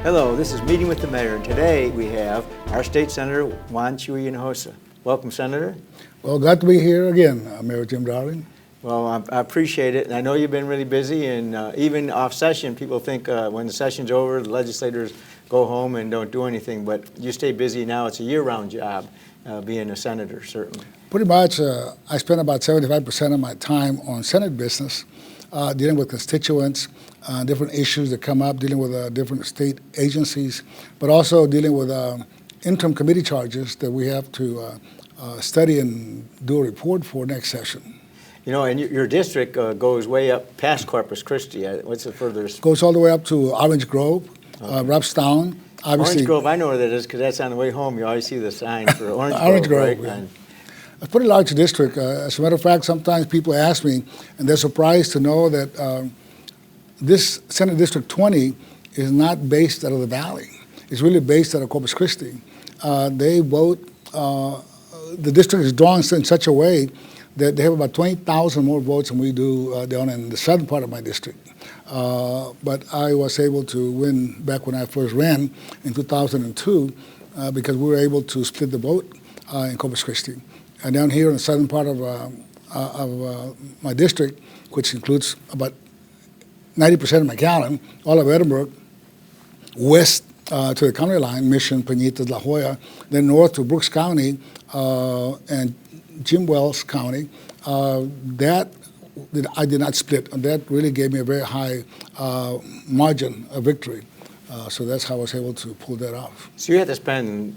Hello, this is Meeting with the Mayor, and today we have our State Senator, Juan Chuy Hinojosa. Welcome, Senator. Well, glad to be here again, Mayor Jim Darling. Well, I appreciate it, and I know you've been really busy, and even off session, people think when the session's over, the legislators go home and don't do anything, but you stay busy now. It's a year-round job, being a senator, certainly. Pretty much, I spend about 75% of my time on Senate business, dealing with constituents, different issues that come up, dealing with different state agencies, but also dealing with interim committee charges that we have to study and do a report for next session. You know, and your district goes way up past Corpus Christi. What's the furthest? Goes all the way up to Orange Grove, Robstown. Obviously, Orange Grove, I know where that is because that's on the way home. You always see the sign for Orange Grove, right? Yeah. It's a pretty large district. As a matter of fact, sometimes people ask me, and they're surprised to know that this Senate District 20 is not based out of the Valley. It's really based out of Corpus Christi. They vote, the district is drawn in such a way that they have about 20,000 more votes than we do down in the southern part of my district. But I was able to win back when I first ran in 2002 because we were able to split the vote in Corpus Christi. And down here in the southern part of my district, which includes about 90% of McAllen, all of Edinburgh, west to the county line, Mission, Peñitas, La Jolla, then north to Brooks County and Jim Wells County, that I did not split, and that really gave me a very high margin of victory. So that's how I was able to pull that off. So you had to spend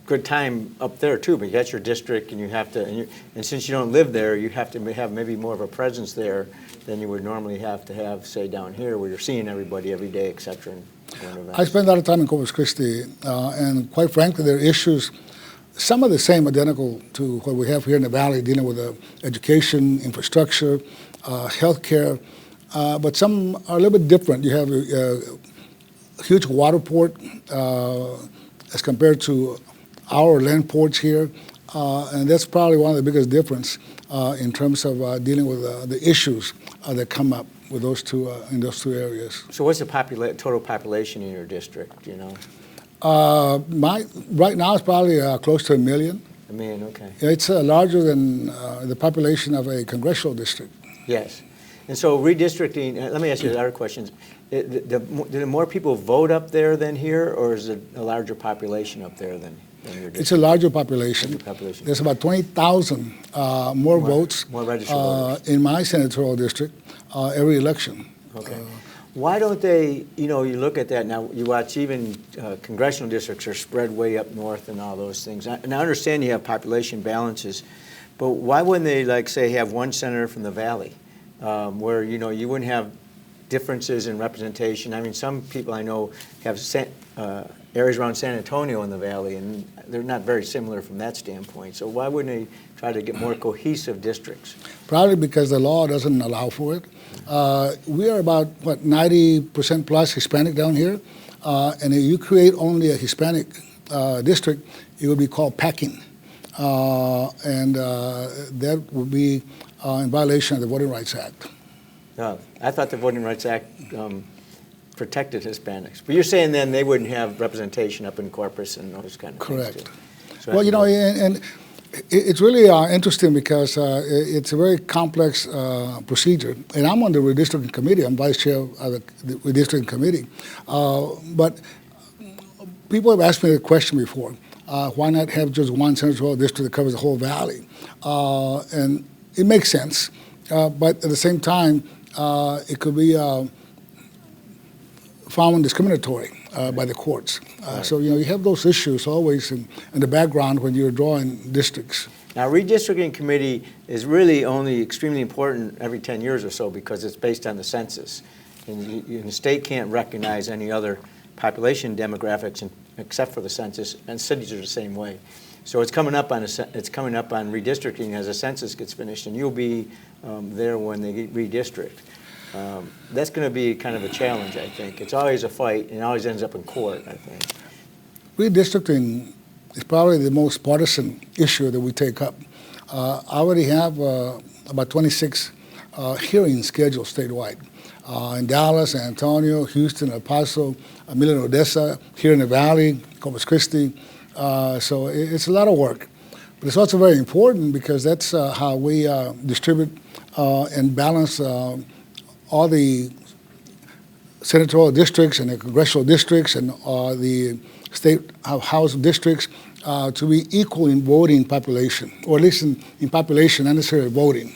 good time up there too, but that's your district, and you have to, and since you don't live there, you have to have maybe more of a presence there than you would normally have to have, say, down here, where you're seeing everybody every day, et cetera. I spend a lot of time in Corpus Christi, and quite frankly, there are issues, some of the same, identical to what we have here in the Valley, dealing with education, infrastructure, healthcare, but some are a little bit different. You have a huge water port as compared to our land ports here, and that's probably one of the biggest difference in terms of dealing with the issues that come up with those two in those two areas. So what's the total population in your district, do you know? Right now it's probably close to 1 million. 1 million, okay. It's larger than the population of a congressional district. Yes. And so redistricting, let me ask you other questions. Do more people vote up there than here, or is it a larger population up there than your district? It's a larger population. There's about 20,000 more votes more registered voters in my senatorial district every election. Okay. Why don't they, you look at that now, you watch even congressional districts are spread way up north and all those things. And I understand you have population balances, but why wouldn't they, like, say, have one senator from the Valley where, you wouldn't have differences in representation? I mean, some people I know have areas around San Antonio in the Valley, and they're not very similar from that standpoint. So why wouldn't they try to get more cohesive districts? Probably because the law doesn't allow for it. We are about, 90% plus Hispanic down here, and if you create only a Hispanic district, it would be called packing, and that would be in violation of the Voting Rights Act. I thought the Voting Rights Act protected Hispanics. But you're saying then they wouldn't have representation up in Corpus and those kind of things. Correct. So well, and it's really interesting because it's a very complex procedure. And I'm on the redistricting committee. I'm vice chair of the redistricting committee. But people have asked me the question before, why not have just one senatorial district that covers the whole valley? And it makes sense. But at the same time, it could be found discriminatory by the courts. Right. So, you have those issues always in the background when you're drawing districts. Now, redistricting committee is really only extremely important every 10 years or so because it's based on the census. And the state can't recognize any other population demographics except for the census, and cities are the same way. So it's coming up on redistricting as a census gets finished, and you'll be there when they redistrict. That's going to be kind of a challenge, I think. It's always a fight, and it always ends up in court, I think. Redistricting is probably the most partisan issue that we take up. I already have about 26 hearings scheduled statewide. in Dallas, San Antonio, Houston, El Paso, Midland, Odessa, here in the Valley, Corpus Christi. So it's a lot of work. But it's also very important because that's how we distribute and balance all the senatorial districts and the congressional districts and the state house districts to be equal in voting population, or at least in population, not necessarily voting.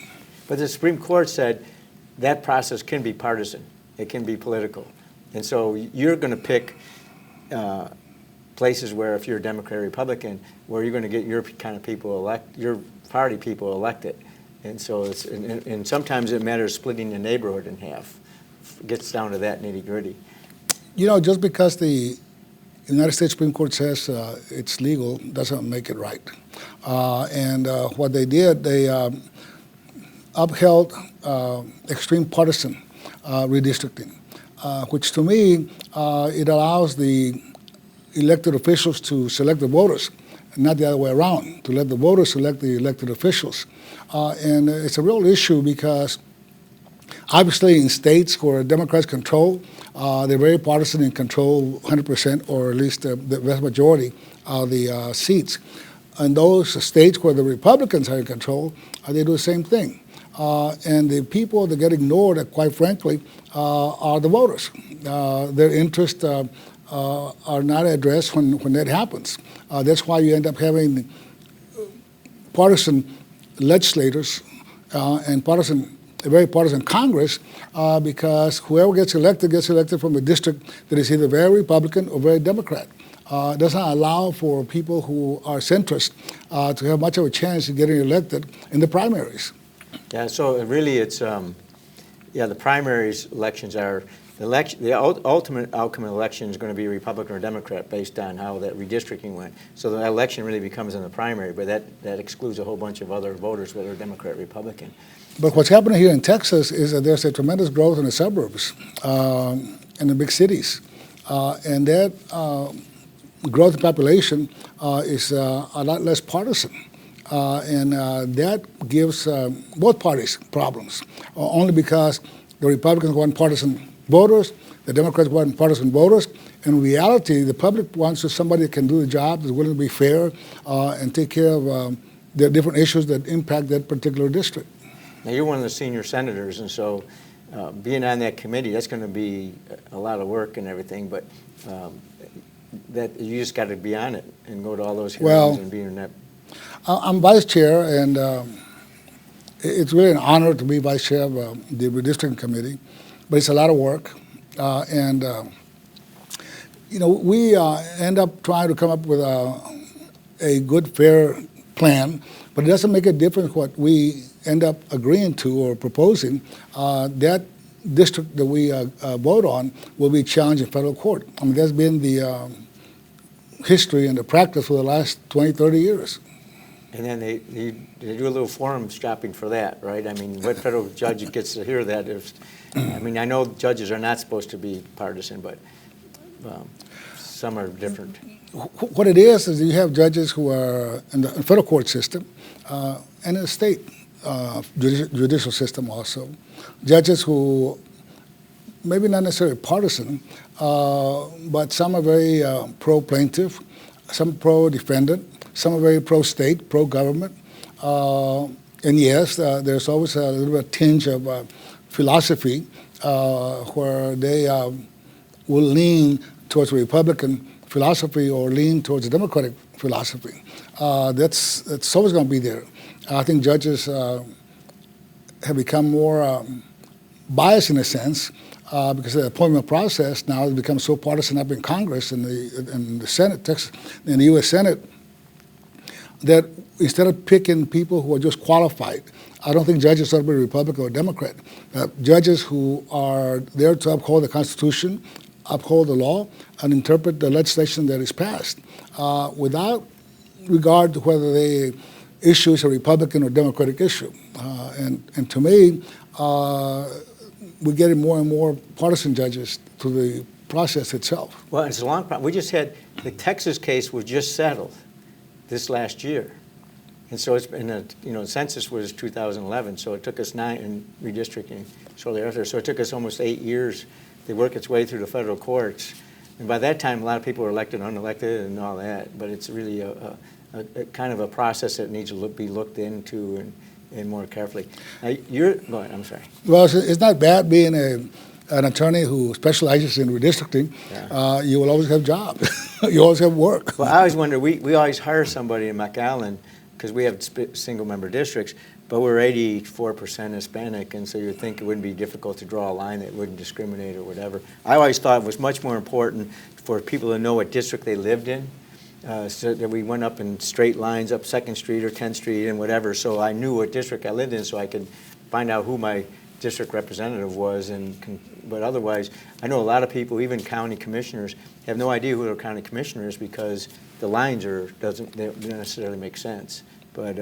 But the Supreme Court said that process can be partisan. It can be political. And so you're going to pick places where, if you're a Democrat or Republican, where you're going to get your kind of people your party people elected. And so and sometimes it matters splitting the neighborhood in half. It gets down to that nitty-gritty. You know, just because the United States Supreme Court says it's legal doesn't make it right. And what they did, they upheld extreme partisan redistricting, which to me, it allows the elected officials to select the voters, not the other way around, to let the voters select the elected officials. And it's a real issue because obviously in states where Democrats control, they're very partisan and control 100% or at least the vast majority of the seats. And those states where the Republicans are in control, they do the same thing. And the people that get ignored, quite frankly, are the voters. Their interests are not addressed when that happens. That's why you end up having partisan legislators and a very partisan Congress, because whoever gets elected from a district that is either very Republican or very Democrat. It doesn't allow for people who are centrist to have much of a chance of getting elected in the primaries. Yeah, so really it's, the primaries elections are, the ultimate outcome of the election is going to be Republican or Democrat based on how that redistricting went. So the election really becomes in the primary, but that excludes a whole bunch of other voters, whether Democrat or Republican. But what's happening here in Texas is that there's a tremendous growth in the suburbs and the big cities. And that growth in population is a lot less partisan. And that gives both parties problems, only because the Republicans want partisan voters, the Democrats want partisan voters. In reality, the public wants somebody that can do the job, that's willing to be fair, and take care of the different issues that impact that particular district. Now, you're one of the senior senators, and so being on that committee, that's going to be a lot of work and everything, but that you just got to be on it and go to all those hearings and be in that. I'm vice chair, and it's really an honor to be vice chair of the redistricting committee, but it's a lot of work. We end up trying to come up with a good, fair plan, but it doesn't make a difference what we end up agreeing to or proposing. That district that we vote on will be challenged in federal court. I mean, that's been the history and the practice for the last 20, 30 years. And then they do a little forum shopping for that, right? I mean, what federal judge gets to hear that? I mean, I know judges are not supposed to be partisan, but some are different. What it is you have judges who are in the federal court system and in the state judicial system also. Judges who maybe not necessarily partisan, but some are very pro-plaintiff, some pro-defendant, some are very pro-state, pro-government. And yes, there's always a little bit of tinge of philosophy where they will lean towards Republican philosophy or lean towards the Democratic philosophy. That's always going to be there. I think judges have become more biased in a sense because the appointment process now has become so partisan up in Congress and the Senate, Texas, in the U.S. Senate, that instead of picking people who are just qualified, I don't think judges ought to be Republican or Democrat. Judges who are there to uphold the Constitution, uphold the law, and interpret the legislation that is passed without regard to whether the issue is a Republican or Democratic issue. And to me, we're getting more and more partisan judges to the process itself. Well, it's a long problem. We just had, the Texas case was just settled this last year. And so it's been the census was 2011, so it took us 9, and redistricting shortly after. So it took us almost 8 years to work its way through the federal courts. And by that time, a lot of people were elected, unelected, and all that. But it's really a kind of a process that needs to be looked into and more carefully. Now, go ahead, I'm sorry. Well, it's not bad being an attorney who specializes in redistricting. Yeah. You will always have jobs. You always have work. Well, I always wonder, we always hire somebody in McAllen because we have single-member districts, but we're 84% Hispanic, and so you'd think it wouldn't be difficult to draw a line that wouldn't discriminate or whatever. I always thought it was much more important for people to know what district they lived in, so that we went up in straight lines up 2nd Street or 10th Street and whatever, so I knew what district I lived in so I could find out who my district representative was. But otherwise, I know a lot of people, even county commissioners, have no idea who their county commissioner is because the lines they don't necessarily make sense. But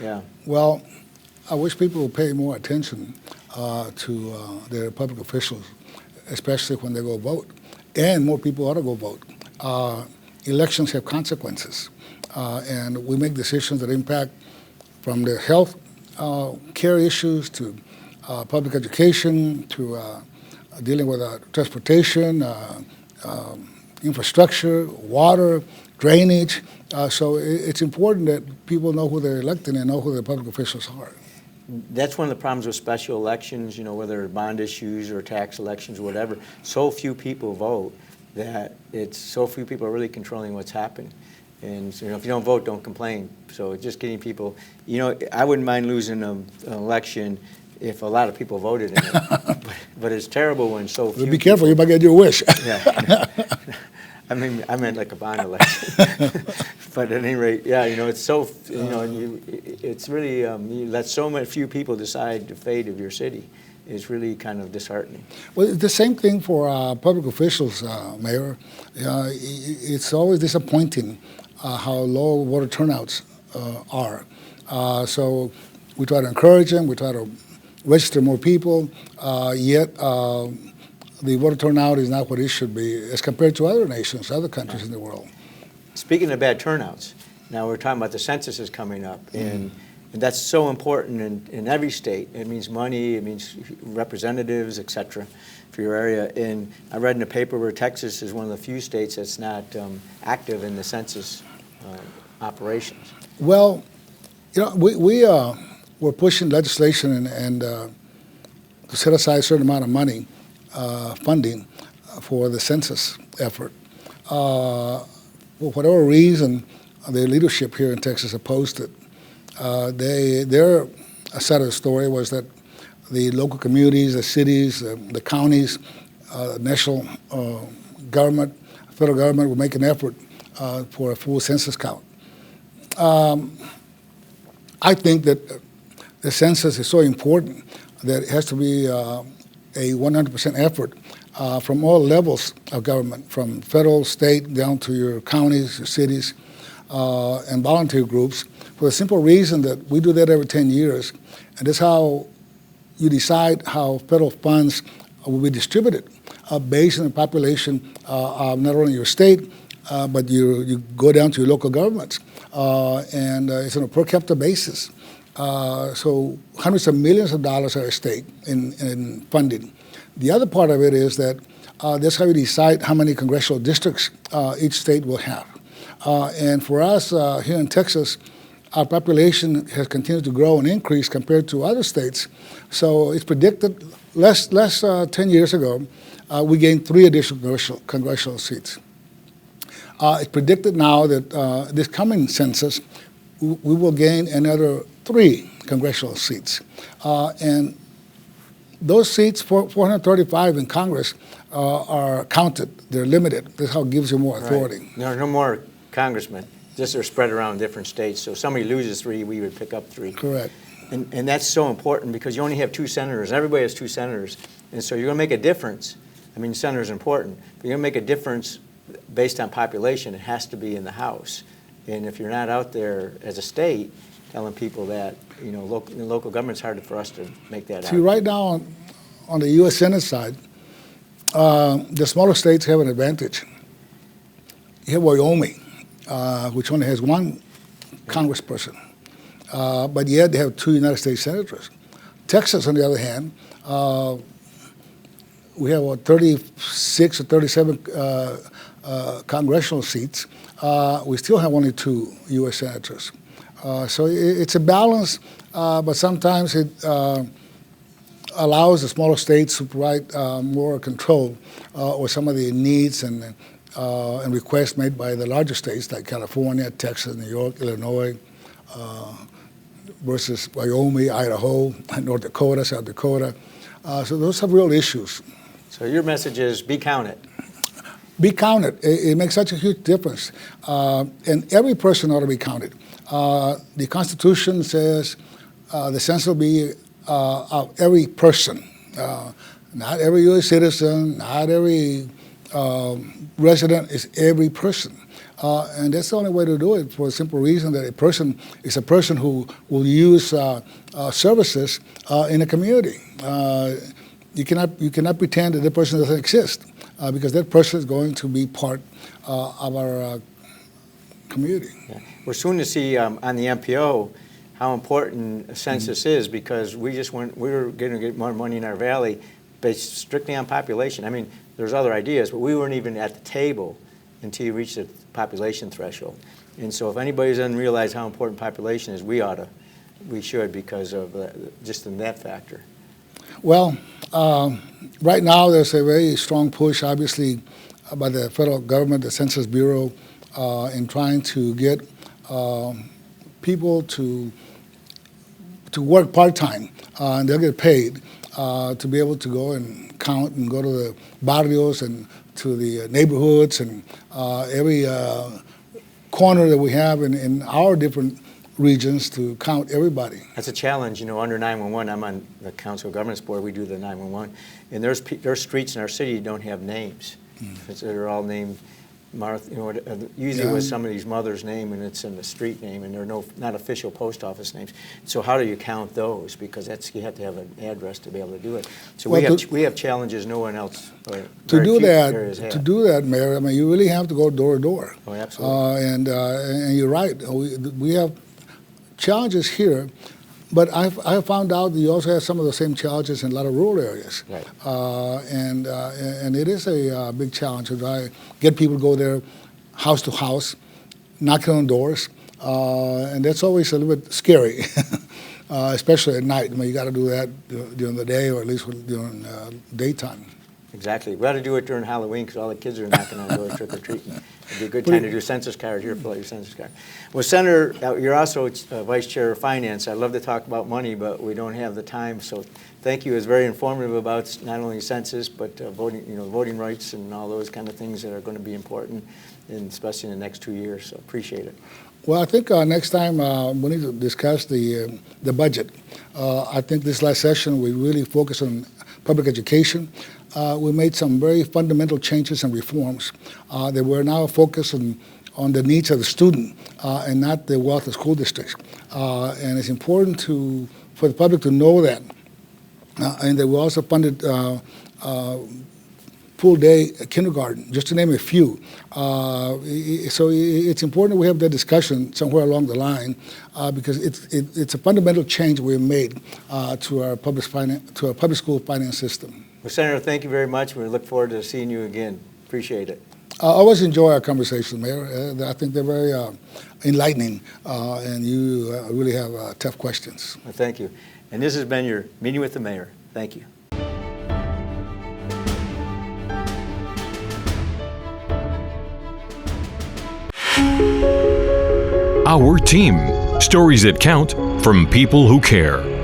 yeah. Well, I wish people would pay more attention to their public officials, especially when they go vote. And more people ought to go vote. Elections have consequences, and we make decisions that impact from the health care issues to public education to dealing with transportation, infrastructure, water, drainage. So it's important that people know who they're electing and know who their public officials are. That's one of the problems with special elections, whether bond issues or tax elections or whatever. So few people vote that so few people are really controlling what's happening. And so, if you don't vote, don't complain. So just getting people, I wouldn't mind losing an election if a lot of people voted in it. but it's terrible when so few. Be careful, you might get your wish. Yeah. I meant like a bond election. But at any rate, yeah, it's so, it's really, you let so many few people decide the fate of your city. It's really kind of disheartening. Well, it's the same thing for public officials, Mayor. It's always disappointing how low voter turnouts are. So we try to encourage them, we try to register more people, yet the voter turnout is not what it should be as compared to other nations, other countries in the world. Speaking of bad turnouts, now we're talking about the census is coming up, and that's so important in every state. It means money, it means representatives, et cetera, for your area. And I read in the paper where Texas is one of the few states that's not active in the census operations. Well, we're pushing legislation and to set aside a certain amount of money, funding for the census effort. For whatever reason, the leadership here in Texas opposed it. Their side of the story was that the local communities, the cities, the counties, national government, federal government would make an effort for a full census count. I think that the census is so important that it has to be a 100% effort from all levels of government, from federal, state, down to your counties, your cities, and volunteer groups, for the simple reason that we do that every 10 years, and that's how you decide how federal funds will be distributed based on the population of not only your state, but you go down to your local governments, and it's on a per capita basis. So hundreds of millions of dollars are at stake in funding. The other part of it is that that's how you decide how many congressional districts each state will have. And for us here in Texas, our population has continued to grow and increase compared to other states. So it's predicted, less 10 years ago, we gained 3 additional congressional seats. It's predicted now that this coming census, we will gain another 3 congressional seats. And those seats, 435 in Congress, are counted. They're limited. That's how it gives you more authority. Right. There are no more congressmen. Just they're spread around different states. So if somebody loses 3, we would pick up 3. Correct. And that's so important because you only have 2 senators. Everybody has 2 senators. And so you're going to make a difference. I mean, senators are important. But you're going to make a difference based on population. It has to be in the House. And if you're not out there as a state telling people that, local government's hard for us to make that See, out. right now on the U.S. Senate side, the smaller states have an advantage. You have Wyoming, which only has 1 congressperson. but yet they have 2 United States senators. Texas, on the other hand, we have 36 or 37 congressional seats. We still have only 2 U.S. senators. So it's a balance, but sometimes it allows the smaller states to provide more control over some of the needs and requests made by the larger states like California, Texas, New York, Illinois, versus Wyoming, Idaho, North Dakota, South Dakota. So those have real issues. So your message is be counted. Be counted. It makes such a huge difference. And every person ought to be counted. The Constitution says the census will be of every person, not every U.S. citizen, not every resident, is every person. And that's the only way to do it, for a simple reason that a person is a person who will use services in a community. You cannot pretend that the person doesn't exist, because that person is going to be part of our community. Yeah. We're soon to see on the MPO how important a census is, because we were going to get more money in our valley based strictly on population. I mean, there's other ideas, but we weren't even at the table until you reach the population threshold. And so if anybody doesn't realize how important population is, we should, because of just in that factor. Well, right now there's a very strong push, obviously, by the federal government, the Census Bureau, in trying to get people to work part-time, and they'll get paid to be able to go and count and go to the barrios and to the neighborhoods and every corner that we have in our different regions to count everybody. That's a challenge, under 911. I'm on the Council of Governments Board. We do the 911, and there's streets in our city that don't have names. They're all named Martha. Usually with somebody's mother's name, and it's in the street name, and they're not official post office names. So how do you count those? Because you have to have an address to be able to do it. So we have challenges no one else. To do that, Mayor, I mean, you really have to go door to door. Oh, absolutely. And you're right. We have challenges here, but I found out that you also have some of the same challenges in a lot of rural areas. Right. And it is a big challenge. I get people to go there house to house, knocking on doors, and that's always a little bit scary, especially at night. I mean, you got to do that during the day, or at least during daytime. Exactly. We ought to do it during Halloween, because all the kids are knocking on doors trick-or-treating. It'd be a good time to do a census card here, fill out your census card. Well, Senator, you're also Vice Chair of Finance. I'd love to talk about money, but we don't have the time. So thank you. It was very informative about not only census, but voting rights and all those kind of things that are going to be important, and especially in the next 2 years. So appreciate it. Well, I think next time we need to discuss the budget. I think this last session we really focused on public education. We made some very fundamental changes and reforms that we're now focused on the needs of the student and not the wealth of school districts. And it's important for the public to know that. And that we also funded full-day kindergarten, just to name a few. So it's important that we have that discussion somewhere along the line, because it's a fundamental change we've made to our public school finance system. Well, Senator, thank you very much. We look forward to seeing you again. Appreciate it. I always enjoy our conversations, Mayor. I think they're very enlightening, and you really have tough questions. Well, thank you. And this has been your Meeting with the Mayor. Thank you. Our team. Stories that count from people who care.